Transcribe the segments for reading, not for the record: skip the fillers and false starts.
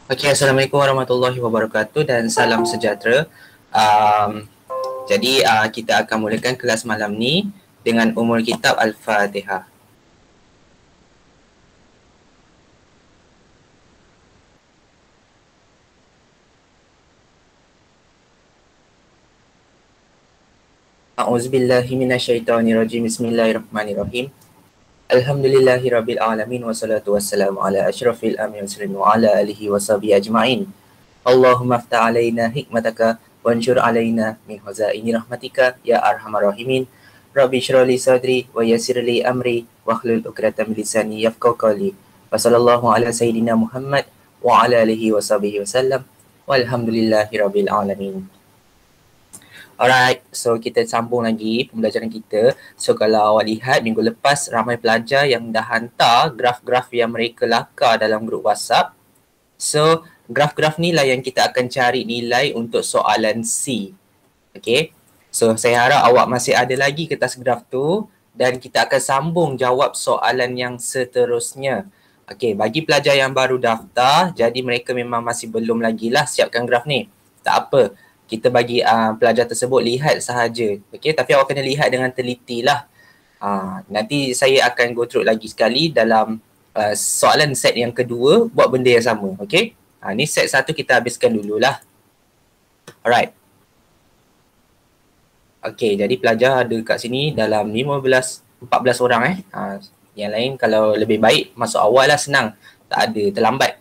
Okey, Assalamualaikum warahmatullahi wabarakatuh dan salam sejahtera. Um, jadi kita akan mulakan kelas malam ni dengan umul kitab Al-Fatihah. A'udzubillahi minasyaitonirrajim. Bismillahirrahmanirrahim. Alhamdulillahirabbil alamin wassalatu wassalamu ala asyrafil anbiya'i wa ala alihi washabihi ajmain. Allahumma aftah alaina hikmataka wanshur alaina min khazaini rahmatika ya arhamar rahimin. Rabbi shrah li sadri wa yassir li amri wahlul 'uqdatam min lisani yafqahu qawli. Wa sallallahu ala sayidina Muhammad wa ala alihi washabihi wasallam. Walhamdulillahirabbil alamin. Alright, so kita sambung lagi pembelajaran kita. So kalau awak lihat minggu lepas ramai pelajar yang dah hantar graf-graf yang mereka lakar dalam grup WhatsApp. So graf-graf ni lah yang kita akan cari nilai untuk soalan C. Okay, so saya harap awak masih ada lagi kertas graf tu dan kita akan sambung jawab soalan yang seterusnya. Okay, bagi pelajar yang baru daftar, jadi mereka memang masih belum lagi lah siapkan graf ni. Tak apa, kita bagi pelajar tersebut lihat sahaja. Okay, tapi awak kena lihat dengan teliti lah. Nanti saya akan go through lagi sekali dalam soalan set yang kedua buat benda yang sama. Okay, ni set satu kita habiskan dululah. Alright. Okay, jadi pelajar ada kat sini dalam 14 orang yang lain kalau lebih baik masuk awal lah, senang. Tak ada terlambat.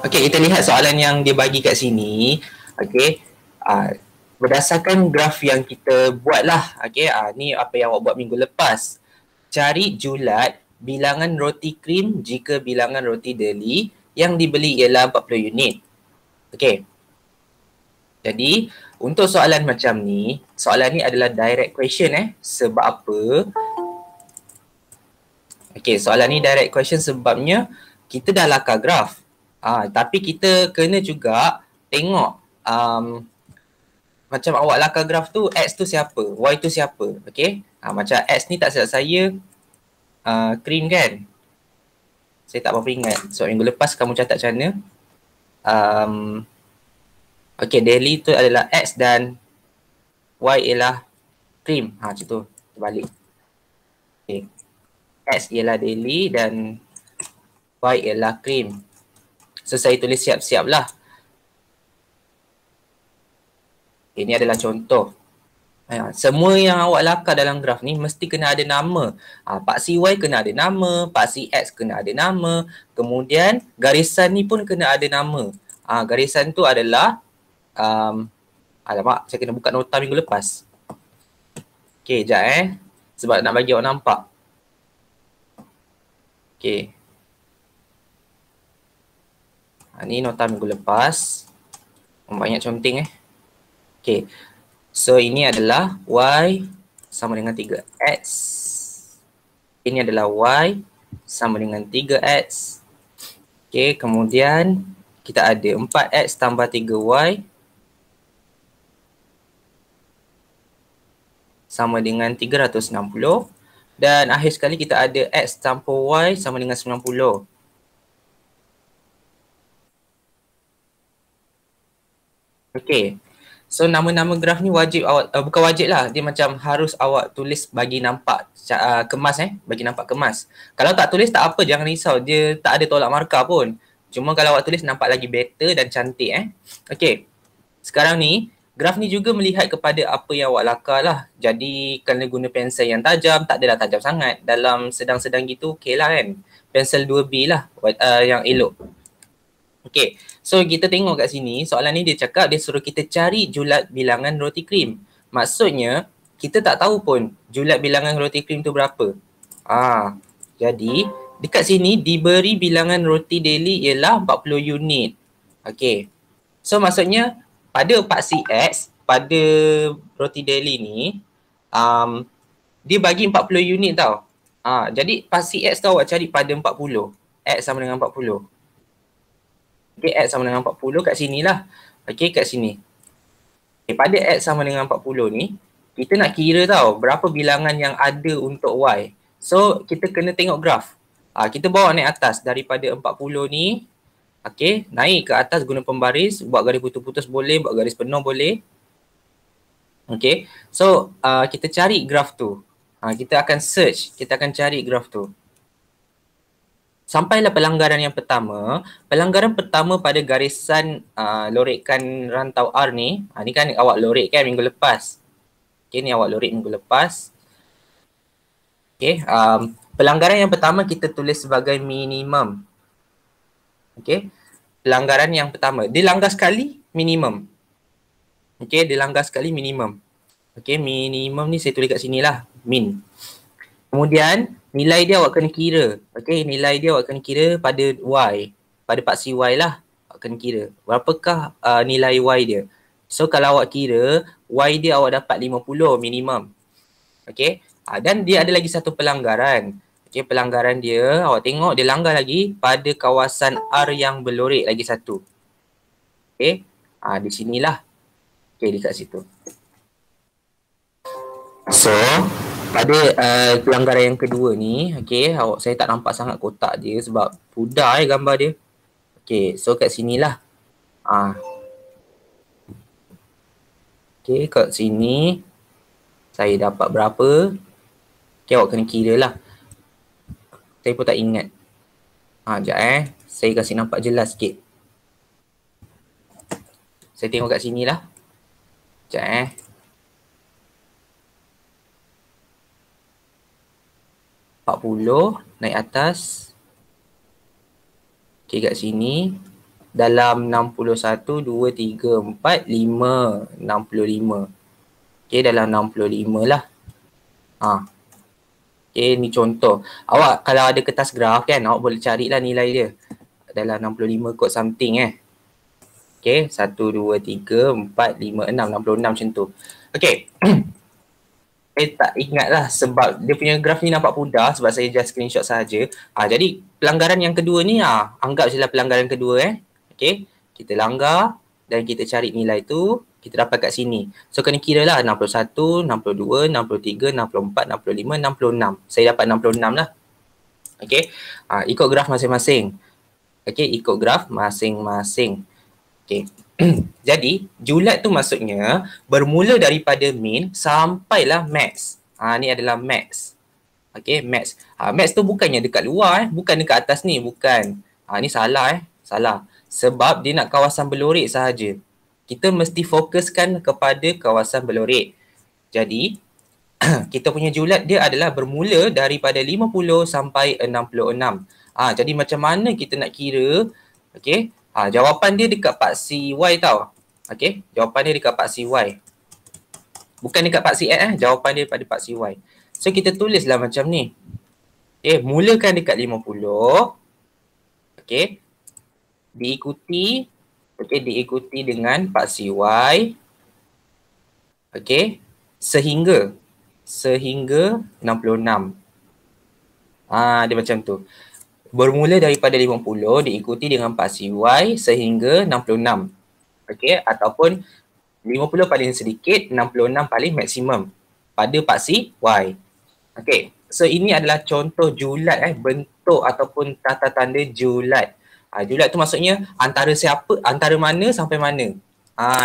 Okay, kita lihat soalan yang dia bagi kat sini. Okay, berdasarkan graf yang kita buat lah. Okay, ni apa yang awak buat minggu lepas. Cari julat bilangan roti krim jika bilangan roti deli yang dibeli ialah 40 unit. Okay, jadi untuk soalan macam ni, soalan ni adalah direct question sebab apa? Okay, soalan ni direct question sebabnya kita dah lakar graf. Tapi kita kena juga tengok macam awak lakar graf tu, X tu siapa, Y tu siapa. Okay, macam X ni tak silap saya cream kan. Saya tak berapa ingat. So minggu lepas kamu catat macam mana. Okay, daily tu adalah X dan Y ialah cream. Macam tu, terbalik. Okay, X ialah daily dan Y ialah cream. So saya tulis siap-siap lah. Ini adalah contoh. Semua yang awak lakar dalam graf ni mesti kena ada nama. Pak si Y kena ada nama, Pak si X kena ada nama. Kemudian garisan ni pun kena ada nama. Garisan tu adalah alamak, saya kena buka nota minggu lepas. Okay, sekejap sebab nak bagi awak nampak. Okay, ni nota minggu lepas. Banyak conteng Okay, so ini adalah Y sama dengan 3X. Ini adalah Y sama dengan 3X. Okay, kemudian kita ada 4X tambah 3Y sama dengan 360. Dan akhir sekali kita ada X tanpa Y sama dengan 90. Okay, so nama-nama graf ni wajib awak, bukan wajib lah, dia macam harus awak tulis bagi nampak kemas bagi nampak kemas. Kalau tak tulis tak apa, jangan risau, dia tak ada tolak markah pun. Cuma kalau awak tulis nampak lagi better dan cantik Okay, sekarang ni graf ni juga melihat kepada apa yang awak lakar lah. Jadi kena guna pensel yang tajam, tak adalah tajam sangat. Dalam sedang-sedang gitu okay lah kan. Pensel 2B lah yang elok. Okay, so kita tengok kat sini, soalan ni dia cakap, dia suruh kita cari julat bilangan roti krim. Maksudnya, kita tak tahu pun julat bilangan roti krim tu berapa. Jadi, dekat sini diberi bilangan roti daily ialah 40 unit. Okay, so maksudnya pada Pak si X, pada roti daily ni, dia bagi 40 unit tau. Jadi Pak si X tu awak cari pada 40. X sama dengan 40. Okay, X sama dengan 40 kat sini lah. Okay, kat sini. Okay, pada X sama dengan 40 ni, kita nak kira tau berapa bilangan yang ada untuk Y. So, kita kena tengok graf. Kita bawa naik atas daripada 40 ni Okey, naik ke atas guna pembaris, buat garis putus-putus boleh, buat garis penuh boleh. Okey, so kita cari graf tu. Kita akan search, kita akan cari graf tu. Sampailah pelanggaran yang pertama. Pelanggaran pertama pada garisan lorekkan rantau R ni, ni kan awak lorek kan minggu lepas. Okey, ni awak lorek minggu lepas. Okey, pelanggaran yang pertama kita tulis sebagai minimum. Okey, pelanggaran yang pertama, dia langgar sekali minimum. Okey, dia langgar sekali minimum. Okey, minimum ni saya tulis kat sini lah, min. Kemudian nilai dia awak kena kira. Okey, nilai dia awak kena kira pada Y. Pada paksi Y lah awak kena kira. Berapakah nilai Y dia? So kalau awak kira Y dia awak dapat 50 minimum. Okey, dan dia ada lagi satu pelanggaran. Okey, pelanggaran dia awak tengok dia langgar lagi pada kawasan R yang berlorek lagi satu. Okey, di sinilah. Okey, dekat situ. So, pada pelanggaran yang kedua ni, okey, saya tak nampak sangat kotak dia sebab pudar gambar dia. Okey, so kat sinilah. Okey, kat sini saya dapat berapa? Okey, awak kena kira lah. Saya pun tak ingat. Sekejap saya kasi nampak jelas sikit. Saya tengok kat sini lah. Sekejap 40 naik atas. Okey, kat sini dalam 61, 2, 3, 4, 5, 65. Okey, dalam 65 lah. Okey, ni contoh. Awak kalau ada kertas graf kan, awak boleh carilah nilai dia. Dalam 65 kot something Okey, 1, 2, 3, 4, 5, 6, 66 macam tu. Okey. Saya tak ingat lah sebab dia punya graf ni nampak pudar sebab saya just screenshot saja. Jadi pelanggaran yang kedua ni anggap je lah pelanggaran kedua Okey, kita langgar dan kita cari nilai tu, kita dapat kat sini. So kena kira lah 61, 62, 63, 64, 65, 66. Saya dapat 66 lah. Okey, ikut graf masing-masing. Okey, ikut graf masing-masing. Okey. Jadi, julat tu maksudnya bermula daripada min sampailah max. Ni adalah max. Okey, max. Max tu bukannya dekat luar bukan dekat atas ni, bukan. Ni salah salah. Sebab dia nak kawasan berlorek sahaja. Kita mesti fokuskan kepada kawasan berlorek. Jadi, kita punya julat dia adalah bermula daripada 50 sampai 66. Jadi macam mana kita nak kira? Okey. Jawapan dia dekat paksi Y tau. Okey, jawapan dia dekat paksi Y. Bukan dekat paksi X jawapan dia pada paksi Y. So kita tulislah macam ni. Okey, mulakan dekat 50. Okey. Diikuti dengan paksi Y. Okey, sehingga 66. Dia macam tu. Bermula daripada 50 diikuti dengan paksi Y sehingga 66. Okey, ataupun 50 paling sedikit, 66 paling maksimum pada paksi Y. Okey, so ini adalah contoh julat bentuk ataupun tata tanda julat. Julat tu maksudnya antara mana sampai mana.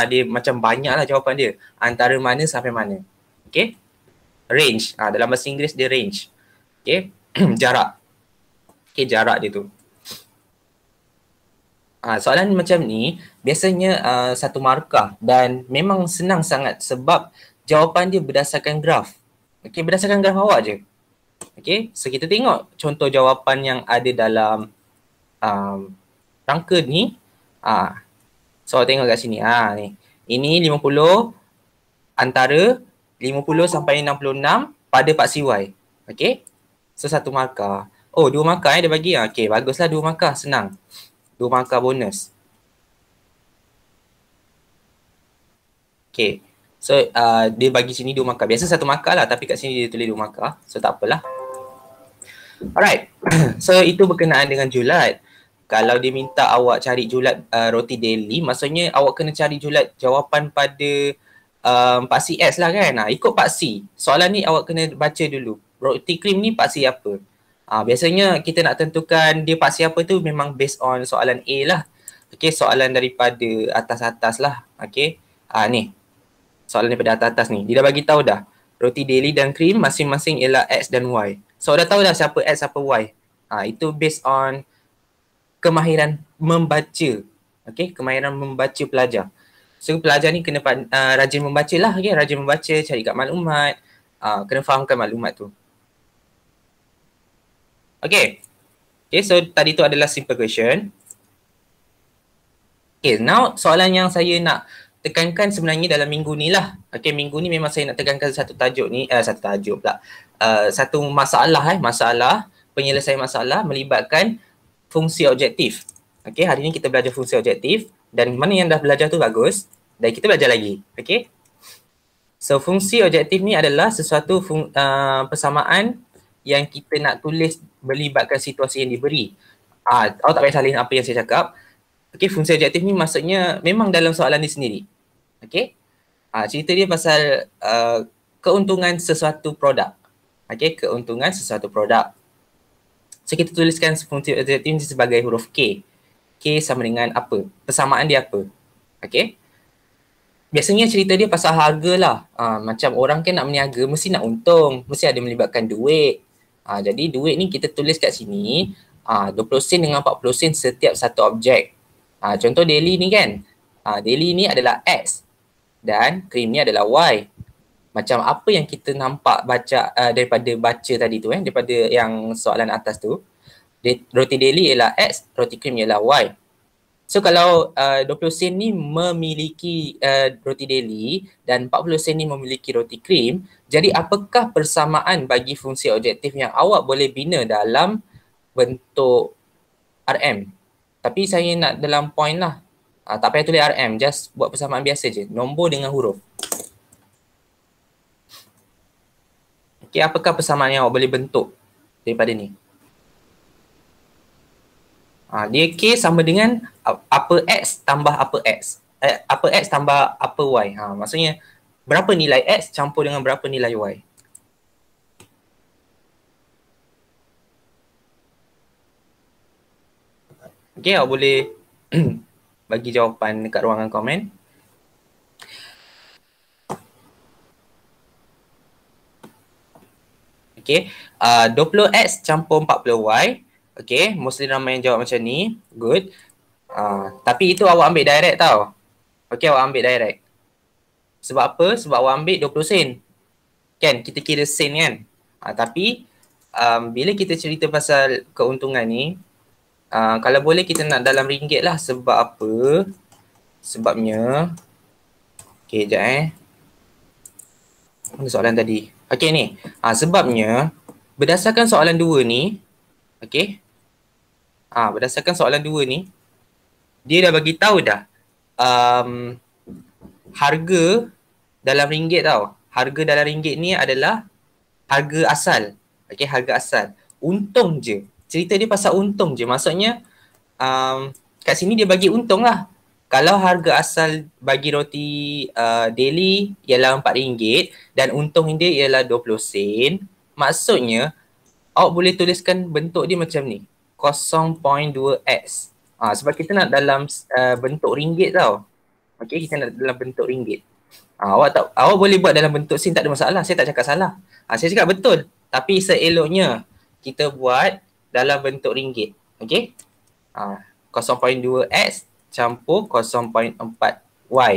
Dia macam banyaklah jawapan dia. Antara mana sampai mana. Okey. Range. Dalam bahasa Inggeris dia range. Okey. Jarak. Okey, jarak dia tu. Soalan macam ni biasanya satu markah dan memang senang sangat sebab jawapan dia berdasarkan graf. Okey, berdasarkan graf awak je. Okey, so kita tengok contoh jawapan yang ada dalam rangka ni. So tengok kat sini. Ni. Ini 50 antara 50 sampai 66 pada paksi Y. Okey. So satu markah. Oh, 2 markah dia bagi. Okey, baguslah 2 markah, senang. 2 markah bonus. Okey. So dia bagi sini 2 markah. Biasa 1 markah lah tapi kat sini dia tulis 2 markah. So tak apalah. Alright. So itu berkenaan dengan julat. Kalau dia minta awak cari julat roti daily, maksudnya awak kena cari julat jawapan pada paksi X lah kan. Ikut paksi. Soalan ni awak kena baca dulu. Roti cream ni paksi apa? Biasanya kita nak tentukan dia part siapa tu memang based on soalan A lah. Okay, soalan daripada atas-atas lah. Okay, ni soalan daripada atas-atas ni. Dia dah bagi tahu dah. Roti daily dan krim masing-masing ialah X dan Y. So dah tahu dah siapa X, siapa Y. Itu based on kemahiran membaca. Okay, kemahiran membaca pelajar. So pelajar ni kena rajin membaca lah. Okay, rajin membaca, cari kat maklumat. Kena fahamkan maklumat tu. Okay. Okay, so tadi tu adalah simple question. Okay, now soalan yang saya nak tekankan sebenarnya dalam minggu ni lah. Okay, minggu ni memang saya nak tekankan satu tajuk ni, satu masalah masalah penyelesaian masalah melibatkan fungsi objektif. Okay, hari ni kita belajar fungsi objektif dan mana yang dah belajar tu bagus dan kita belajar lagi. Okay. So, fungsi objektif ni adalah sesuatu persamaan yang kita nak tulis melibatkan situasi yang diberi. Awak tak payah salin apa yang saya cakap. Okay, fungsi objektif ni maksudnya memang dalam soalan ni sendiri. Okay. Cerita dia pasal keuntungan sesuatu produk. Okay, keuntungan sesuatu produk. So, kita tuliskan fungsi objektif ni sebagai huruf K. K sama dengan apa? Persamaan dia apa? Okay. Biasanya cerita dia pasal harga lah. Macam orang kan nak berniaga mesti nak untung. Mesti ada melibatkan duit. Jadi duit ni kita tulis kat sini 20 sen dengan 40 sen setiap satu objek. Contoh daily ni kan. Daily ni adalah X dan krim ni adalah Y. Macam apa yang kita nampak baca daripada baca tadi tu daripada yang soalan atas tu. Roti daily ialah X, roti krim ialah Y. So kalau 20 sen ni memiliki roti daily dan 40 sen ni memiliki roti krim, jadi apakah persamaan bagi fungsi objektif yang awak boleh bina dalam bentuk RM? Tapi saya nak dalam point lah. Tak payah tulis RM, just buat persamaan biasa je. Nombor dengan huruf. Okay, apakah persamaan yang awak boleh bentuk daripada ni? Dia K sama dengan apa X tambah apa X. Apa X tambah apa Y. Maksudnya berapa nilai X campur dengan berapa nilai Y. Okay, awak boleh bagi jawapan dekat ruangan komen. Okay, 20X campur 40Y. Okay, mostly ramai yang jawab macam ni. Good. Tapi itu awak ambil direct tau. Okay, awak ambil direct. Sebab apa? Sebab awak ambil 20 sen. Kan, kita kira sen kan. Tapi bila kita cerita pasal keuntungan ni, kalau boleh kita nak dalam ringgit lah. Sebab apa? Sebabnya, okay, sekejap mana soalan tadi? Okay ni, sebabnya berdasarkan soalan 2 ni, okay, berdasarkan soalan 2 ni, dia dah bagi tahu dah harga dalam ringgit tau. Harga dalam ringgit ni adalah harga asal. Okay, harga asal. Untung je. Cerita dia pasal untung je. Maksudnya kat sini dia bagi untung lah. Kalau harga asal bagi roti daily ialah RM4 dan untung dia ialah 20 sen, maksudnya awak boleh tuliskan bentuk dia macam ni. 0.2x. Sebab kita nak dalam bentuk ringgit tau. Okay, kita nak dalam bentuk ringgit. Awak boleh buat dalam bentuk sen, tak ada masalah. Saya tak cakap salah. Saya cakap betul. Tapi seeloknya kita buat dalam bentuk ringgit. Okay. 0.2x campur 0.4y.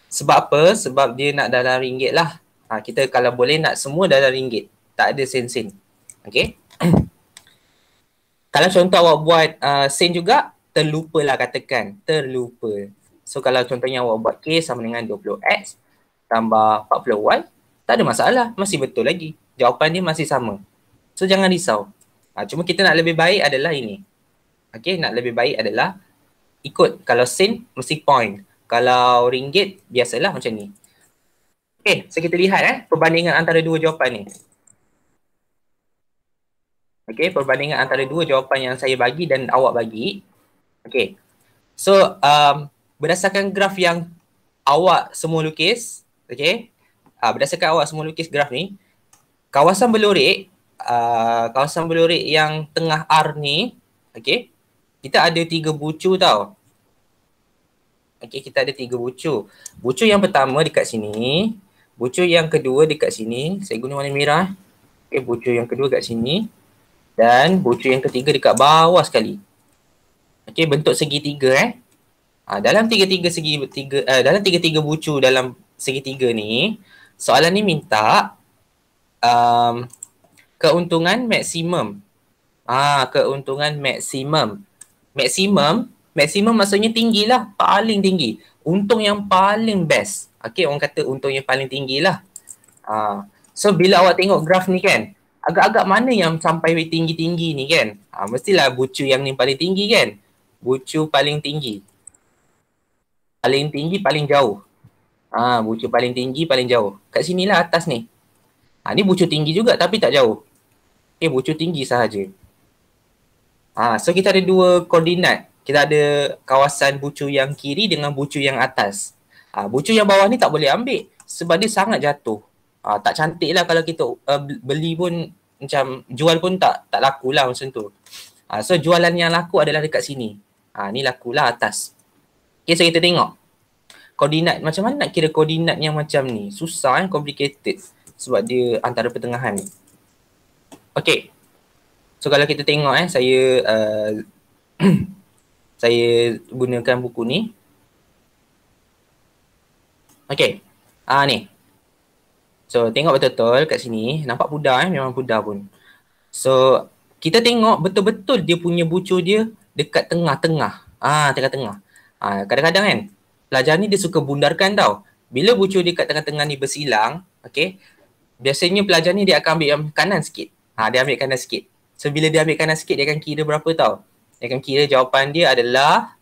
Sebab apa? Sebab dia nak dalam ringgit lah. Kita kalau boleh nak semua dalam ringgit. Tak ada sen-sen. Okay. Kalau contoh awak buat sen juga, terlupalah katakan. Terlupa. So kalau contohnya awak buat K sama dengan 20X tambah 40Y, tak ada masalah. Masih betul lagi. Jawapan dia masih sama. So jangan risau. Cuma kita nak lebih baik adalah ini. Okay, nak lebih baik adalah ikut. Kalau sen, mesti point. Kalau ringgit, biasalah macam ni. Okay, so kita lihat perbandingan antara dua jawapan ni. Okay, perbandingan antara dua jawapan yang saya bagi dan awak bagi. Okay, so berdasarkan graf yang awak semua lukis, okay, berdasarkan awak semua lukis graf ni, kawasan Belorik kawasan belurik yang tengah R ni, okey, kita ada 3 bucu tau. Okey, kita ada 3 bucu. Bucu yang pertama dekat sini, bucu yang kedua dekat sini, saya guna warna merah. Okey, bucu yang kedua kat sini dan bucu yang ketiga dekat bawah sekali. Okey, bentuk segitiga dalam dalam tiga-tiga bucu dalam segitiga ni, soalan ni minta keuntungan maksimum. Keuntungan maksimum. Maksimum maksudnya tinggi lah, paling tinggi. Untung yang paling best. Okey, orang kata untung yang paling tinggi lah. So bila awak tengok graf ni kan, agak-agak mana yang sampai tinggi-tinggi ni kan? Mestilah bucu yang ni paling tinggi kan? Bucu paling tinggi. Paling tinggi, paling jauh. Bucu paling tinggi, paling jauh. Kat sinilah atas ni. Ni bucu tinggi juga tapi tak jauh. Okay, bucu tinggi sahaja. So kita ada 2 koordinat. Kita ada kawasan bucu yang kiri dengan bucu yang atas. Bucu yang bawah ni tak boleh ambil sebab dia sangat jatuh. Tak cantik lah kalau kita beli pun macam jual pun tak laku lah macam tu. So jualan yang laku adalah dekat sini. Ni lakulah atas. Okay, so kita tengok. Koordinat, macam mana nak kira koordinat yang macam ni? Susah complicated sebab dia antara pertengahan. Okay. So kalau kita tengok saya gunakan buku ni. Okay. Ni. So tengok betul-betul kat sini. Nampak pudar memang pudar pun. So kita tengok betul-betul dia punya bucu dia dekat tengah-tengah. Tengah-tengah. Kadang-kadang kan pelajar ni dia suka bundarkan tau. Bila bucu dekat tengah-tengah ni bersilang, okay, biasanya pelajar ni dia akan ambil yang kanan sikit. Dia ambil kanan sikit. So bila dia ambil kanan sikit, dia akan kira berapa tau? Dia akan kira jawapan dia adalah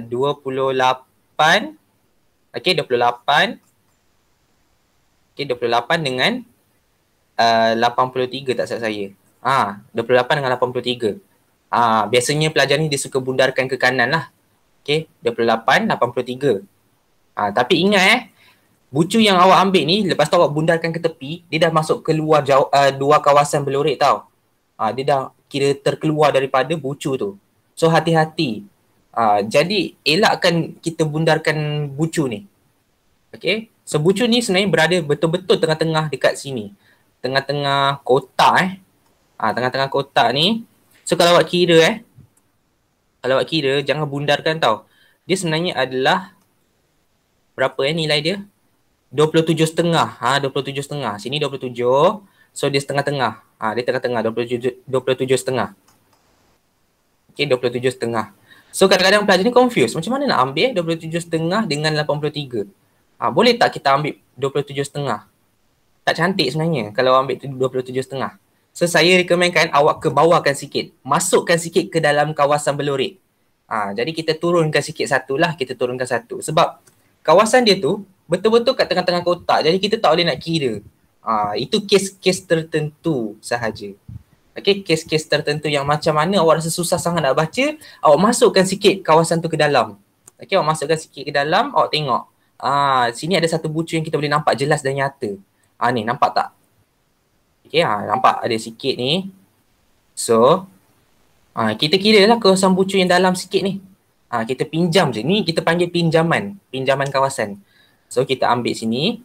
28. Okay, 28. Okay, 28 dengan 83 tak salah saya. 28 dengan 83. Biasanya pelajar ni dia suka bundarkan ke kanan lah. Okay, 28, 83. Tapi ingat bucu yang awak ambil ni, lepas tu awak bundarkan ke tepi, dia dah masuk keluar dua kawasan belurik tau. Dia dah kira terkeluar daripada bucu tu. So hati-hati. Jadi elakkan kita bundarkan bucu ni. Okay, so bucu ni sebenarnya berada betul-betul tengah-tengah dekat sini. Tengah-tengah kotak tengah-tengah kotak ni. So kalau awak kira jangan bundarkan tau. Dia sebenarnya adalah berapa nilai dia? 27,5. 27,5. Sini 27. So dia setengah-tengah. Dia tengah-tengah 27,5. Okay, 27,5. So kadang-kadang pelajar ni confuse. Macam mana nak ambil 27,5 dengan 83? Boleh tak kita ambil 27,5? Tak cantik sebenarnya kalau ambil 27,5. So saya rekomenkan awak ke bawahkan sikit. Masukkan sikit ke dalam kawasan belurik. Jadi kita turunkan sikit satu lah. Kita turunkan satu. Sebab kawasan dia tu betul-betul kat tengah-tengah kotak. Jadi kita tak boleh nak kira. Itu kes-kes tertentu sahaja. Okay, kes-kes tertentu yang macam mana awak rasa susah sangat nak baca, awak masukkan sikit kawasan tu ke dalam. Okay, awak masukkan sikit ke dalam, awak tengok. Sini ada satu bucu yang kita boleh nampak jelas dan nyata. Ni, nampak tak? Okay, nampak ada sikit ni. So, kita kira lah kawasan bucu yang dalam sikit ni. Kita pinjam je. Ni kita panggil pinjaman kawasan. So, kita ambil sini.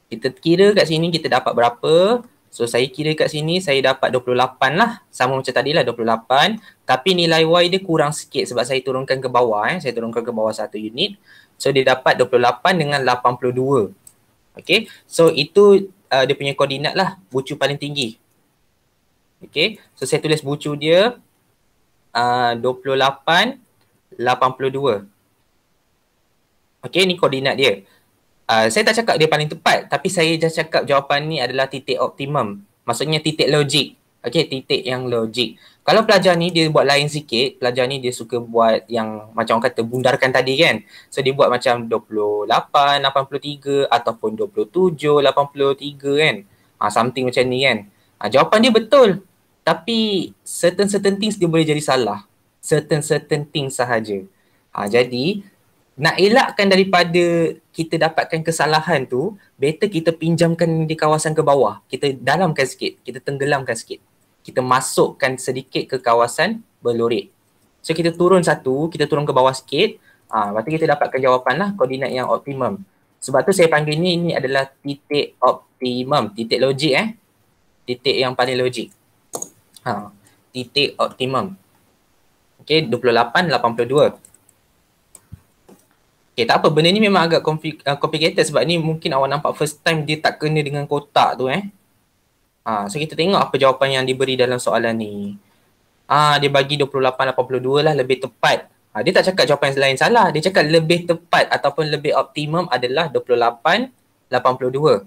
Kita kira kat sini kita dapat berapa. So, saya kira kat sini saya dapat 28 lah. Sama macam tadi lah 28. Tapi nilai Y dia kurang sikit sebab saya turunkan ke bawah. Saya turunkan ke bawah 1 unit. So, dia dapat 28 dengan 82. Okay. So, itu dia punya koordinat lah. Bucu paling tinggi. Okay. So, saya tulis bucu dia 28, 82. Okay, ni koordinat dia. Saya tak cakap dia paling tepat, tapi saya just cakap jawapan ni adalah titik optimum. Maksudnya titik logik. Okay, titik yang logik. Kalau pelajar ni dia buat lain sikit, pelajar ni dia suka buat yang macam orang kata bundarkan tadi kan. So dia buat macam 28, 83 ataupun 27, 83 kan. Something macam ni kan. Jawapan dia betul. Tapi certain things dia boleh jadi salah. Certain things sahaja. Jadi Nak elakkan daripada kita dapatkan kesalahan tu, better kita pinjamkan di kawasan ke bawah. Kita dalamkan sikit, kita tenggelamkan sikit. Kita masukkan sedikit ke kawasan berlorik. So kita turun satu, kita turun ke bawah sikit. Lepas tu kita dapatkan jawapan lah, koordinat yang optimum. Sebab tu saya panggil ni adalah titik optimum, titik logik titik yang paling logik. Titik optimum. Okay, 28, 82. Okay, tak apa. Benda ni memang agak complicated sebab ni mungkin awak nampak first time dia tak kena dengan kotak tu So kita tengok apa jawapan yang diberi dalam soalan ni. Dia bagi 28, 82 lah lebih tepat. Dia tak cakap jawapan lain salah. Dia cakap lebih tepat ataupun lebih optimum adalah 28, 82.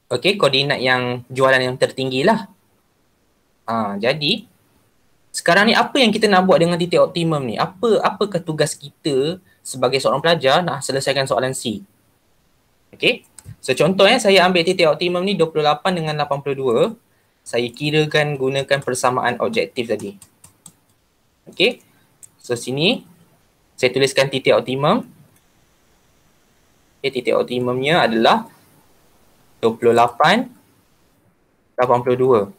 Okay, koordinat yang jualan yang tertinggi lah. Jadi sekarang ni apa yang kita nak buat dengan titik optimum ni? Apakah tugas kita sebagai seorang pelajar nak selesaikan soalan C? Okay. So contoh saya ambil titik optimum ni 28 dengan 82. Saya kirakan gunakan persamaan objektif tadi. Okay. So sini saya tuliskan titik optimum. Okay, titik optimumnya adalah 28, 82.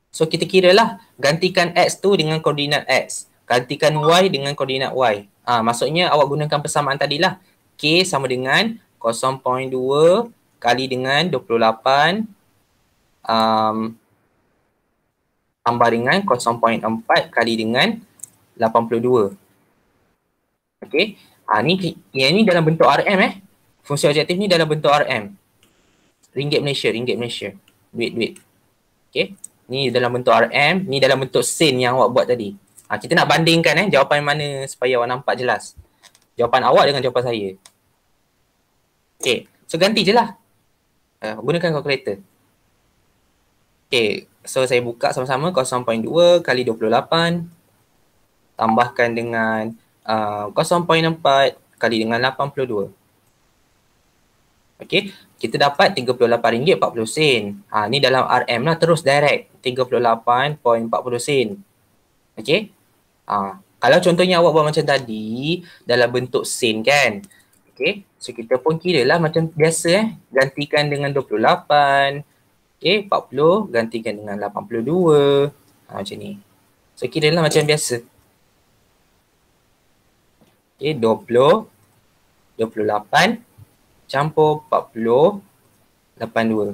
So kita kiralah gantikan X tu dengan koordinat X. Gantikan Y dengan koordinat Y. Maksudnya awak gunakan persamaan tadilah. K sama dengan 0.2 kali dengan 28 tambah dengan 0.4 kali dengan 82. Okay. Yang ni dalam bentuk RM Fungsi objektif ni dalam bentuk RM. Ringgit Malaysia. Duit. Okay. Ni dalam bentuk RM, ni dalam bentuk sen yang awak buat tadi. Kita nak bandingkan jawapan mana supaya awak nampak jelas. Jawapan awak dengan jawapan saya. Okay, so ganti je lah. Gunakan kalkulator. Okay, so saya buka sama-sama 0.2 kali 28 tambahkan dengan 0.4 kali dengan 82. Okay, kita dapat RM38.40. Ni dalam RM lah, terus direct 38.40 sen. Okay. Kalau contohnya awak buat macam tadi dalam bentuk sen kan. Okay, so kita pun kira lah macam biasa gantikan dengan 28. Okay, 40 gantikan dengan 82. Macam ni. So kira lah macam biasa. Okay, 20, 28 campur 40, 82.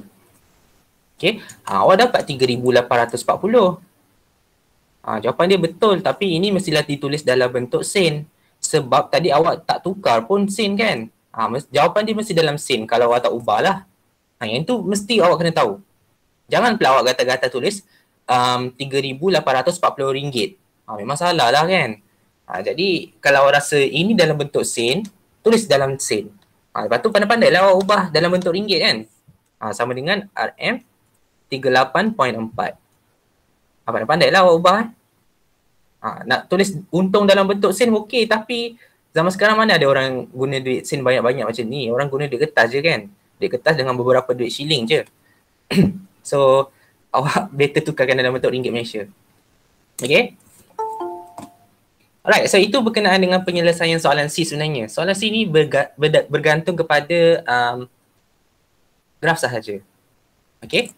Okay, awak dapat 3,840. Jawapan dia betul, tapi ini mestilah ditulis dalam bentuk sen. Sebab tadi awak tak tukar pun sen kan. Jawapan dia mesti dalam sen kalau awak tak ubah lah. Yang itu mesti awak kena tahu. Jangan pula awak gata-gata tulis RM3,840. Memang salah lah kan. Jadi kalau awak rasa ini dalam bentuk sen, tulis dalam sen. Lepas tu pandai-pandai lah awak ubah dalam bentuk ringgit kan. Sama dengan RM 38.4. Pandai-pandai lah awak ubah. Nak tulis untung dalam bentuk sen okey, tapi zaman sekarang mana ada orang guna duit sen banyak-banyak macam ni. Orang guna duit kertas je kan. Duit kertas dengan beberapa duit shilling je. So awak better tukarkan dalam bentuk ringgit Malaysia. Okay. Alright, so itu berkenaan dengan penyelesaian soalan C sebenarnya. Soalan C ni bergantung kepada graf sahaja. Okay.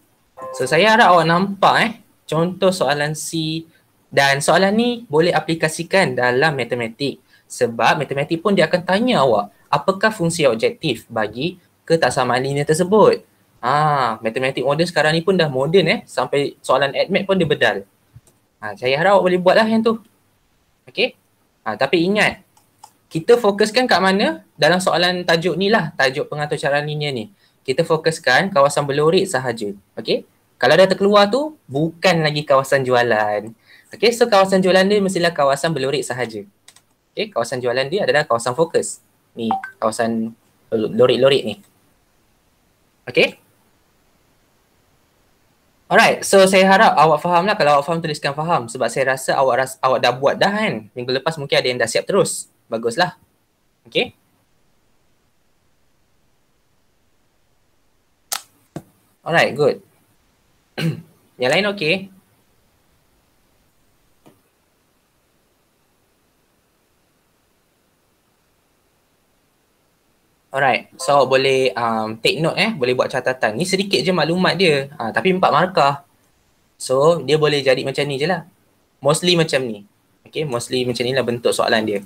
So saya harap awak nampak contoh soalan C, dan soalan ni boleh aplikasikan dalam matematik. Sebab matematik pun dia akan tanya awak apakah fungsi objektif bagi ketaksamaan linear tersebut. Matematik moden sekarang ni pun dah moden sampai soalan ADMAT pun dia bedal. Saya harap awak boleh buat lah yang tu. Okay. Tapi ingat, kita fokuskan kat mana? Dalam soalan tajuk ni lah, tajuk pengatur cara linear ni. Kita fokuskan kawasan berlorik sahaja. Okay. Kalau dah terkeluar tu, bukan lagi kawasan jualan. Okay, so kawasan jualan dia mestilah kawasan berlorik sahaja. Okay, kawasan jualan dia adalah kawasan fokus. Ni, kawasan lorik-lorik ni. Okay. Alright, so saya harap awak faham lah. Kalau awak faham, tuliskan faham. Sebab saya rasa awak dah buat dah kan. Minggu lepas mungkin ada yang dah siap terus. Baguslah. Okay. Alright, good. Yang lain okay. Alright, so boleh take note boleh buat catatan. Ni sedikit je maklumat dia, tapi 4 markah. So, dia boleh jadi macam ni je lah. Mostly macam ni. Okay, mostly macam ni lah bentuk soalan dia.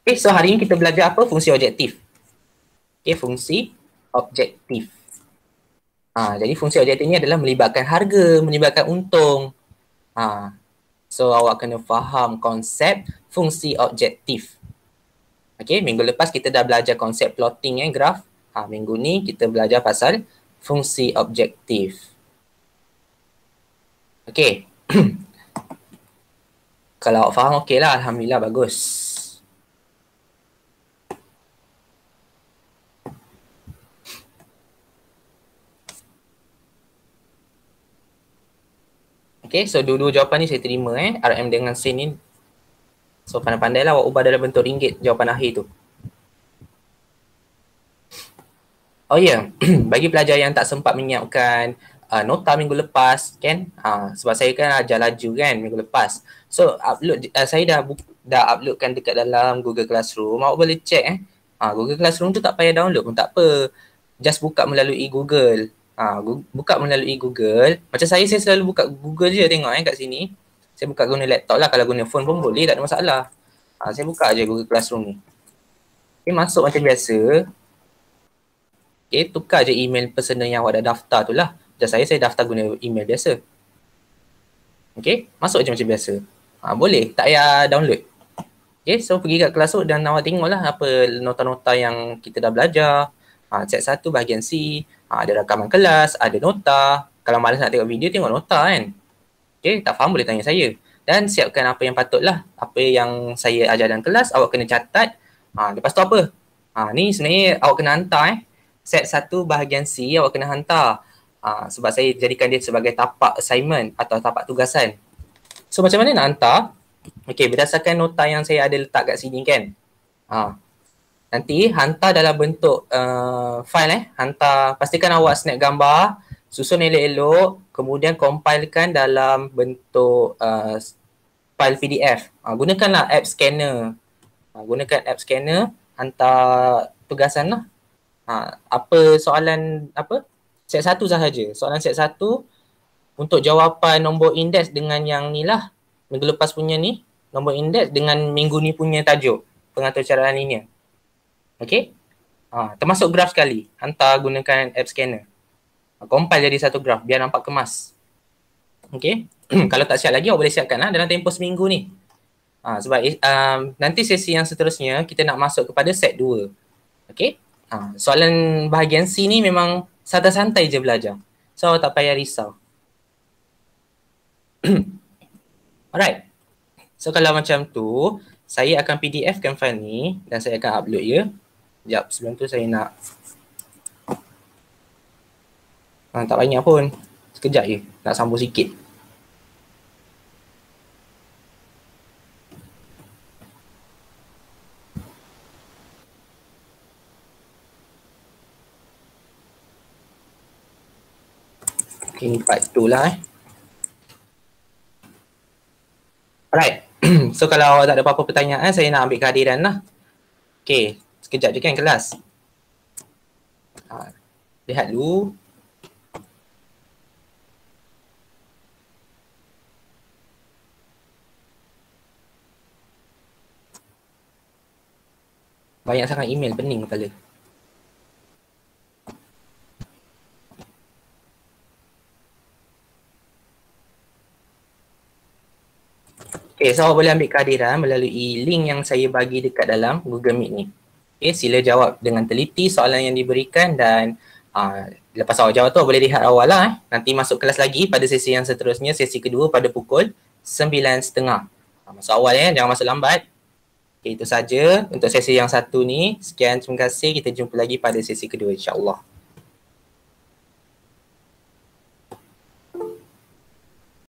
Okay, so hari ni kita belajar apa? Fungsi objektif. Okay, fungsi objektif. Jadi fungsi objektif ni adalah melibatkan harga, melibatkan untung. So, awak kena faham konsep fungsi objektif. Okay, minggu lepas kita dah belajar konsep plotting graf. Minggu ni kita belajar pasal fungsi objektif. Okay. Kalau awak faham, okey lah. Alhamdulillah, bagus. Okay, so dua-dua jawapan ni saya terima RM dengan Sin ni. So pandai-pandai lah awak ubah dalam bentuk ringgit jawapan akhir tu. Oh ya, yeah. Bagi pelajar yang tak sempat menyiapkan nota minggu lepas kan, sebab saya kan ajar laju kan minggu lepas. So upload saya dah uploadkan dekat dalam Google Classroom. Awak boleh check Google Classroom tu tak payah download pun tak apa. Just buka melalui Google. Buka melalui Google. Macam saya selalu buka Google je tengok kat sini. Saya buka guna laptop lah, kalau guna phone pun boleh, tak ada masalah. Saya buka je Google Classroom ni. Okay, masuk macam biasa. Okay, tukar je email personal yang awak dah daftar tu lah. Macam saya daftar guna email biasa. Okay, masuk je macam biasa. Boleh, tak payah download. Okay, so pergi kat kelas tu dan awak tengok lah apa nota-nota yang kita dah belajar. Set 1 bahagian C, ada rakaman kelas, ada nota. Kalau malas nak tengok video, tengok nota kan. Okay, tak faham boleh tanya saya. Dan siapkan apa yang patutlah. Apa yang saya ajar dalam kelas, awak kena catat. Lepas tu apa? Ni sebenarnya awak kena hantar Set 1 bahagian C, awak kena hantar. Sebab saya jadikan dia sebagai tapak assignment atau tapak tugasan. So macam mana nak hantar? Okay, berdasarkan nota yang saya ada letak kat sini kan. Nanti hantar dalam bentuk file hantar, pastikan awak snap gambar, susun elok-elok, kemudian compilekan dalam bentuk file PDF. Gunakanlah app scanner. Gunakan app scanner, hantar tugasan lah. Apa soalan apa? Set 1 sahaja. Soalan set 1 untuk jawapan nombor indeks dengan yang ni lah. Minggu lepas punya ni, nombor indeks dengan minggu ni punya tajuk. Pengatur caraan linear. Okay? Termasuk graf sekali. Hantar gunakan app scanner. Compile jadi satu graf biar nampak kemas. Okay? Kalau tak siap lagi, awak boleh siapkan lah dalam tempoh seminggu ni. Sebab nanti sesi yang seterusnya kita nak masuk kepada set 2. Okay? Soalan bahagian C ni memang santai-santai je belajar. So awak tak payah risau. Alright. So kalau macam tu, saya akan PDF-kan file ni dan saya akan upload ya. Sekejap, sebelum tu saya nak tak banyak pun. Sekejap je, nak sambung sikit. Okay, ni part 2 lah Alright. So kalau tak ada apa-apa pertanyaan, saya nak ambil kehadiran lah. Okay, sekejap je kan kelas. Lihat dulu. Banyak sangat email, pening kepala. Okay, so awak boleh ambil kehadiran melalui link yang saya bagi dekat dalam Google Meet ni. Okay, sila jawab dengan teliti soalan yang diberikan dan lepas awak jawab tu boleh lihat awal lah. Nanti masuk kelas lagi pada sesi yang seterusnya, sesi kedua pada pukul 9.30. Masuk awal jangan masuk lambat. Okay, itu saja untuk sesi yang satu ni. Sekian, terima kasih. Kita jumpa lagi pada sesi kedua insyaAllah.